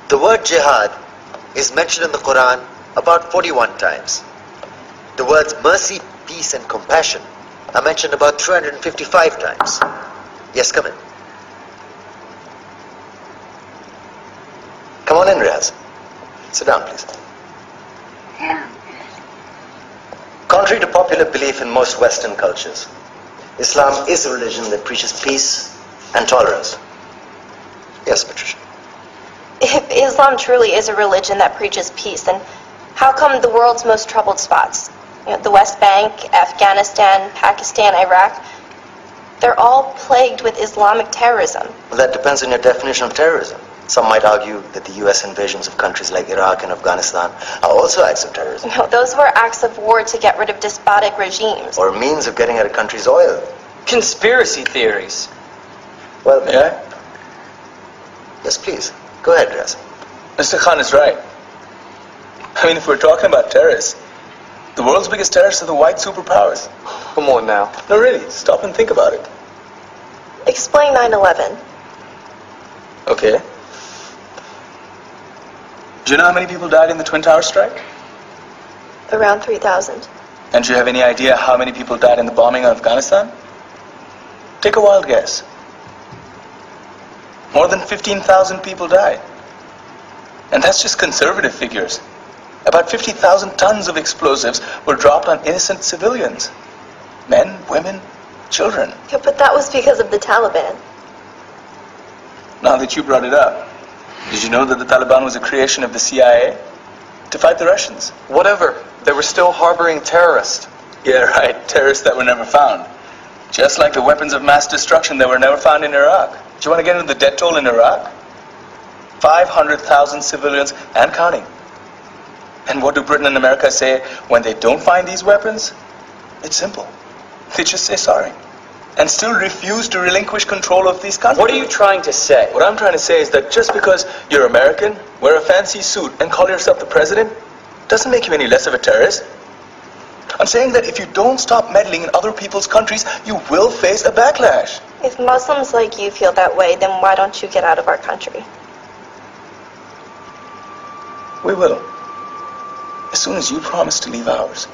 The word jihad is mentioned in the Quran about 41 times. The words mercy, peace and compassion are mentioned about 355 times. Yes, come in. Come on in, Riaz. Sit down, please. Contrary to popular belief in most Western cultures, Islam is a religion that preaches peace and tolerance. Yes, Patricia. If Islam truly is a religion that preaches peace, then how come the world's most troubled spots, the West Bank, Afghanistan, Pakistan, Iraq, they're all plagued with Islamic terrorism? Well, that depends on your definition of terrorism. Some might argue that the US invasions of countries like Iraq and Afghanistan are also acts of terrorism. No, those were acts of war to get rid of despotic regimes. Or a means of getting at a country's oil. Conspiracy theories. Well, may I? Yes, please. Go ahead, Riaz. Mr. Khan is right. I mean, if we're talking about terrorists, the world's biggest terrorists are the white superpowers. Come on now. No, really, stop and think about it. Explain 9/11. Okay. Do you know how many people died in the Twin Towers strike? Around 3,000. And do you have any idea how many people died in the bombing of Afghanistan? Take a wild guess. More than 15,000 people died. And that's just conservative figures. About 50,000 tons of explosives were dropped on innocent civilians. Men, women, children. Yeah, but that was because of the Taliban. Now that you brought it up, did you know that the Taliban was a creation of the CIA to fight the Russians? Whatever. They were still harboring terrorists. Yeah, right. Terrorists that were never found. Just like the weapons of mass destruction that were never found in Iraq. Do you want to get into the death toll in Iraq? 500,000 civilians and counting. And what do Britain and America say when they don't find these weapons? It's simple. They just say sorry. And still refuse to relinquish control of these countries. What are you trying to say? What I'm trying to say is that just because you're American, wear a fancy suit, and call yourself the president, doesn't make you any less of a terrorist. I'm saying that if you don't stop meddling in other people's countries, you will face a backlash. If Muslims like you feel that way, then why don't you get out of our country? We will. As soon as you promise to leave ours.